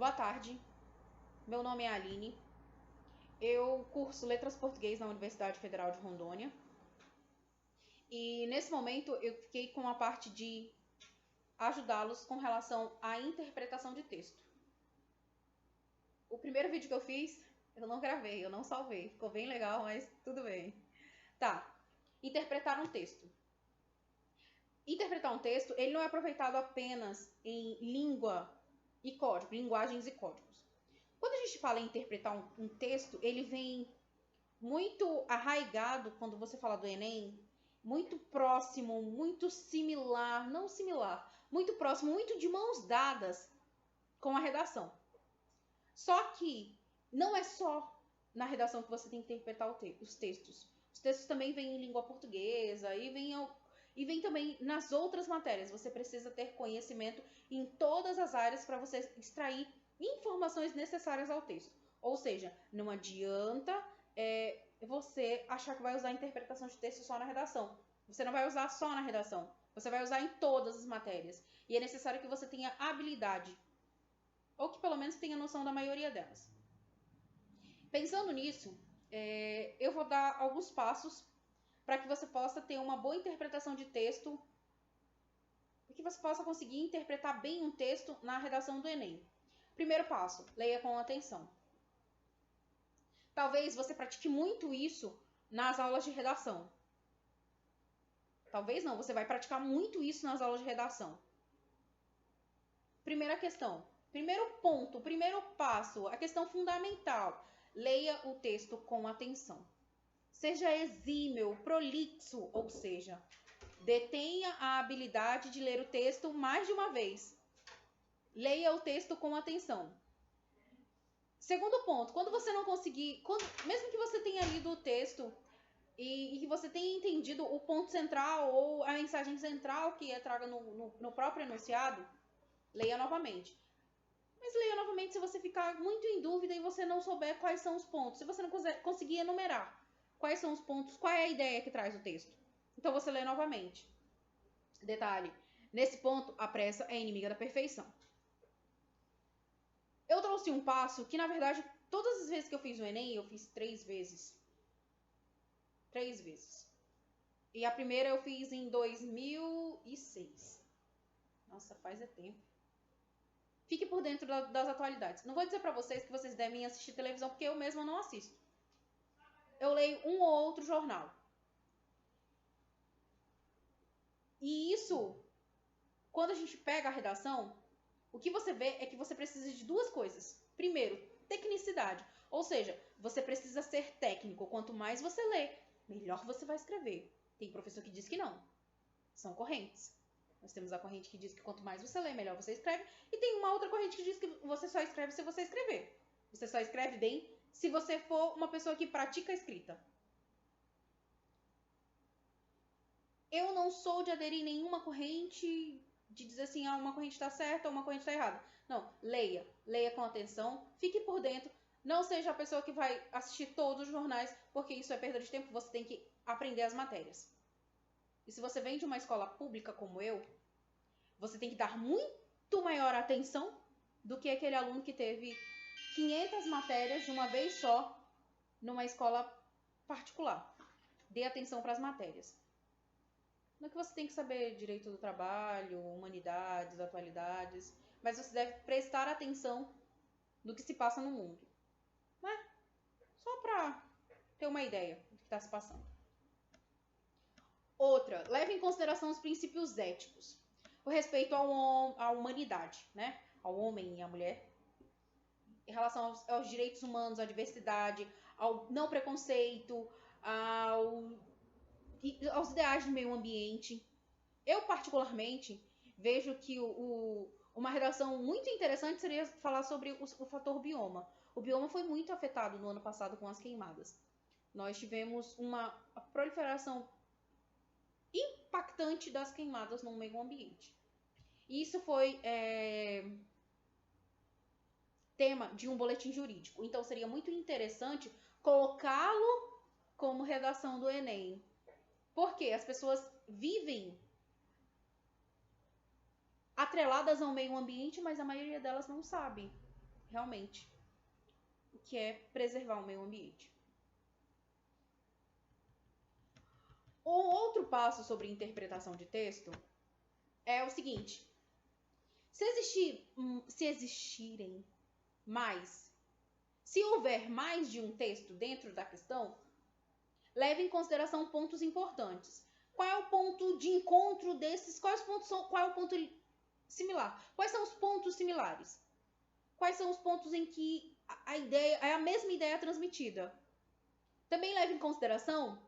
Boa tarde, meu nome é Aline, eu curso Letras Português na Universidade Federal de Rondônia e nesse momento eu fiquei com a parte de ajudá-los com relação à interpretação de texto. O primeiro vídeo que eu fiz, eu não gravei, eu não salvei, ficou bem legal, mas tudo bem. Tá, interpretar um texto. Interpretar um texto, ele não é aproveitado apenas em língua e código, linguagens e códigos. Quando a gente fala em interpretar um texto, ele vem muito arraigado, quando você fala do Enem, muito próximo, muito similar, não similar, muito próximo, muito de mãos dadas com a redação. Só que não é só na redação que você tem que interpretar os textos. Os textos também vêm em língua portuguesa e vem também nas outras matérias. Você precisa ter conhecimento em todas as áreas para você extrair informações necessárias ao texto. Ou seja, não adianta você achar que vai usar a interpretação de texto só na redação. Você não vai usar só na redação. Você vai usar em todas as matérias. E é necessário que você tenha habilidade. Ou que pelo menos tenha noção da maioria delas. Pensando nisso, eu vou dar alguns passos para que você possa ter uma boa interpretação de texto, para que você possa conseguir interpretar bem um texto na redação do Enem. Primeiro passo, leia com atenção. Talvez você pratique muito isso nas aulas de redação. Talvez não, você vai praticar muito isso nas aulas de redação. Primeira questão, primeiro ponto, primeiro passo, a questão fundamental. Leia o texto com atenção. Seja exímio, prolixo, ou seja, detenha a habilidade de ler o texto mais de uma vez. Leia o texto com atenção. Segundo ponto, quando você não conseguir, mesmo que você tenha lido o texto e que você tenha entendido o ponto central ou a mensagem central que é traga no próprio enunciado, leia novamente. Mas leia novamente se você ficar muito em dúvida e você não souber quais são os pontos. Se você não conseguir enumerar quais são os pontos, qual é a ideia que traz o texto. Então você lê novamente. Detalhe, nesse ponto, a pressa é inimiga da perfeição. Eu trouxe um passo que, na verdade, todas as vezes que eu fiz o Enem, eu fiz 3 vezes. 3 vezes. E a primeira eu fiz em 2006. Nossa, faz tempo. Fique por dentro das atualidades. Não vou dizer pra vocês que vocês devem assistir televisão, porque eu mesma não assisto. Eu leio um ou outro jornal. E isso, quando a gente pega a redação, o que você vê é que você precisa de 2 coisas. Primeiro, tecnicidade. Ou seja, você precisa ser técnico. Quanto mais você lê, melhor você vai escrever. Tem professor que diz que não. São correntes. Nós temos a corrente que diz que quanto mais você lê, melhor você escreve. E tem uma outra corrente que diz que você só escreve se você escrever. Você só escreve bem se você for uma pessoa que pratica a escrita. Eu não sou de aderir nenhuma corrente, de dizer assim, uma corrente está certa ou uma corrente está errada. Não, leia. Leia com atenção, fique por dentro. Não seja a pessoa que vai assistir todos os jornais, porque isso é perda de tempo, você tem que aprender as matérias. E se você vem de uma escola pública como eu, você tem que dar muito maior atenção do que aquele aluno que teve 500 matérias de uma vez só numa escola particular. Dê atenção para as matérias. Não é que você tem que saber direito do trabalho, humanidades, atualidades, mas você deve prestar atenção no que se passa no mundo. Né? Só para ter uma ideia do que está se passando. Outra, leve em consideração os princípios éticos. O respeito à humanidade, né? Ao homem e à mulher. Em relação aos direitos humanos, à diversidade, ao não preconceito, aos ideais do meio ambiente. Eu, particularmente, vejo que uma redação muito interessante seria falar sobre o fator bioma. O bioma foi muito afetado no ano passado com as queimadas. Nós tivemos uma proliferação impactante das queimadas no meio ambiente. Isso foi tema de um boletim jurídico. Então, seria muito interessante colocá-lo como redação do Enem. Porque as pessoas vivem atreladas ao meio ambiente, mas a maioria delas não sabe. realmente o que é preservar o meio ambiente. O outro passo sobre interpretação de texto é o seguinte: se houver mais de um texto dentro da questão, leve em consideração pontos importantes. Qual é o ponto de encontro desses? Qual é o ponto similar? Quais são os pontos similares? Quais são os pontos em que a ideia é a mesma ideia transmitida? Também leve em consideração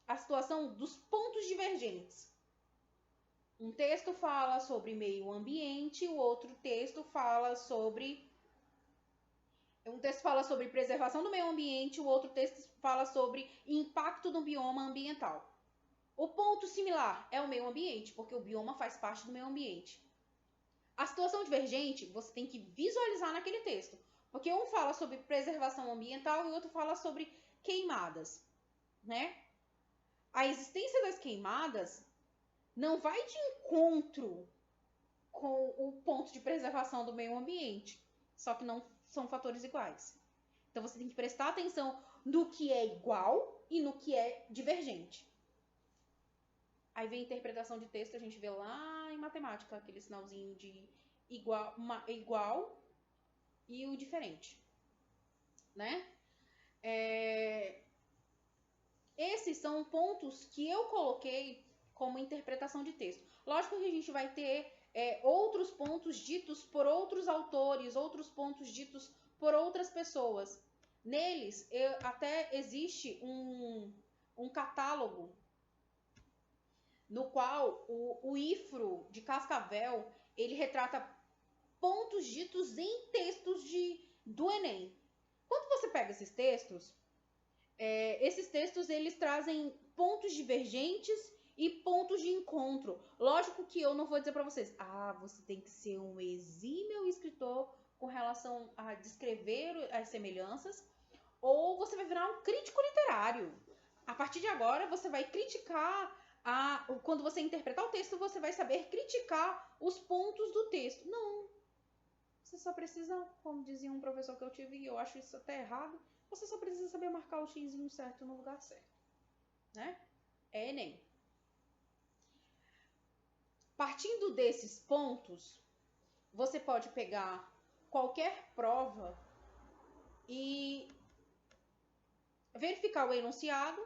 a situação dos pontos divergentes. Um texto fala sobre meio ambiente, o outro texto fala sobre preservação do meio ambiente, o outro texto fala sobre impacto do bioma ambiental. O ponto similar é o meio ambiente, porque o bioma faz parte do meio ambiente. A situação divergente, você tem que visualizar naquele texto, porque um fala sobre preservação ambiental e o outro fala sobre queimadas, né? A existência das queimadas não vai de encontro com o ponto de preservação do meio ambiente, só que não são fatores iguais. Então você tem que prestar atenção no que é igual e no que é divergente. Aí vem a interpretação de texto, a gente vê lá em matemática, aquele sinalzinho de igual e o diferente, né? Esses são pontos que eu coloquei como interpretação de texto. Lógico que a gente vai ter outros pontos ditos por outros autores, outros pontos ditos por outras pessoas. Neles, até existe um catálogo no qual o IFRO de Cascavel, ele retrata pontos ditos em textos do Enem. Quando você pega esses textos eles trazem pontos divergentes e pontos de encontro. Lógico que eu não vou dizer para vocês, você tem que ser um exímio escritor com relação a descrever as semelhanças, ou você vai virar um crítico literário. A partir de agora, você vai criticar, quando você interpretar o texto, você vai saber criticar os pontos do texto. Não. Você só precisa, como dizia um professor que eu tive, e eu acho isso até errado, você só precisa saber marcar o xizinho certo no lugar certo, né? É Enem. Partindo desses pontos, você pode pegar qualquer prova e verificar o enunciado,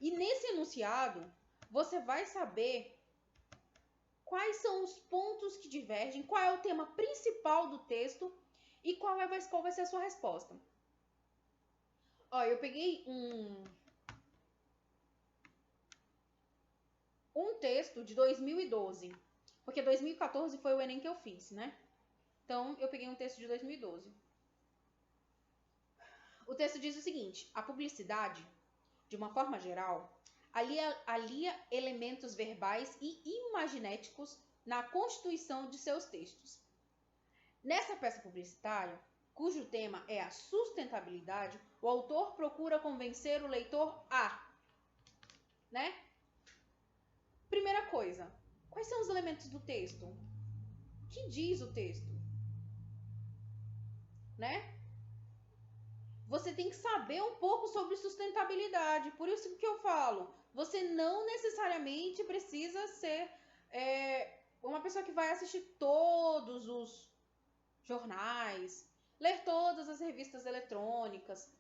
e nesse enunciado você vai saber quais são os pontos que divergem, qual é o tema principal do texto e qual vai ser a sua resposta. Eu peguei um texto de 2012, porque 2014 foi o Enem que eu fiz, né? Então, eu peguei um texto de 2012. O texto diz o seguinte: a publicidade, de uma forma geral, alia elementos verbais e imaginéticos na constituição de seus textos. Nessa peça publicitária, cujo tema é a sustentabilidade, o autor procura convencer o leitor né? Primeira coisa, quais são os elementos do texto? O que diz o texto? Né? Você tem que saber um pouco sobre sustentabilidade. Por isso que eu falo, você não necessariamente precisa ser uma pessoa que vai assistir todos os jornais, ler todas as revistas eletrônicas.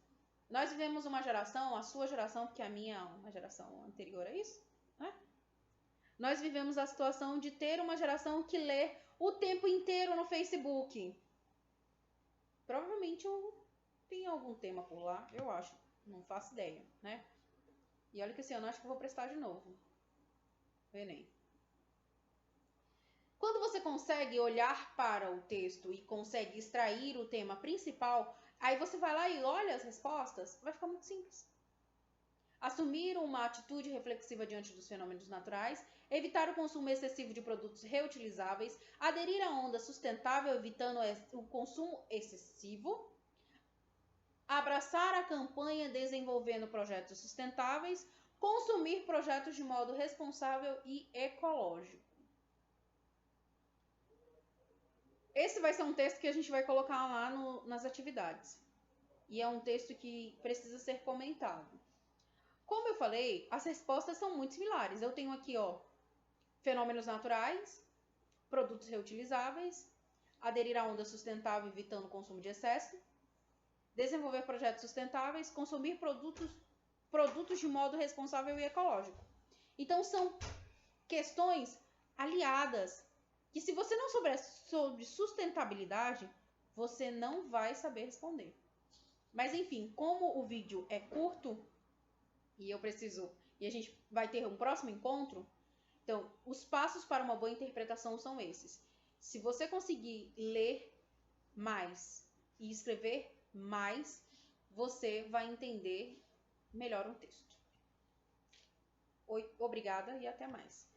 Nós vivemos uma geração, a sua geração, porque a minha é uma geração anterior a isso, né? Nós vivemos a situação de ter uma geração que lê o tempo inteiro no Facebook. Provavelmente tem algum tema por lá, eu acho. Não faço ideia, né? E olha que esse ano eu acho que eu vou prestar de novo o Enem. Quando você consegue olhar para o texto e consegue extrair o tema principal, aí você vai lá e olha as respostas, vai ficar muito simples. Assumir uma atitude reflexiva diante dos fenômenos naturais, evitar o consumo excessivo de produtos reutilizáveis, aderir à onda sustentável, evitando o consumo excessivo, abraçar a campanha desenvolvendo projetos sustentáveis, consumir projetos de modo responsável e ecológico. Esse vai ser um texto que a gente vai colocar lá nas atividades. E é um texto que precisa ser comentado. Como eu falei, as respostas são muito similares. Eu tenho aqui, ó, fenômenos naturais, produtos reutilizáveis, aderir à onda sustentável evitando o consumo de excesso, desenvolver projetos sustentáveis, consumir produtos de modo responsável e ecológico. Então são questões aliadas que, se você não souber sobre sustentabilidade, você não vai saber responder. Mas enfim, como o vídeo é curto e a gente vai ter um próximo encontro, então os passos para uma boa interpretação são esses. Se você conseguir ler mais e escrever mais, você vai entender melhor um texto. Obrigada e até mais.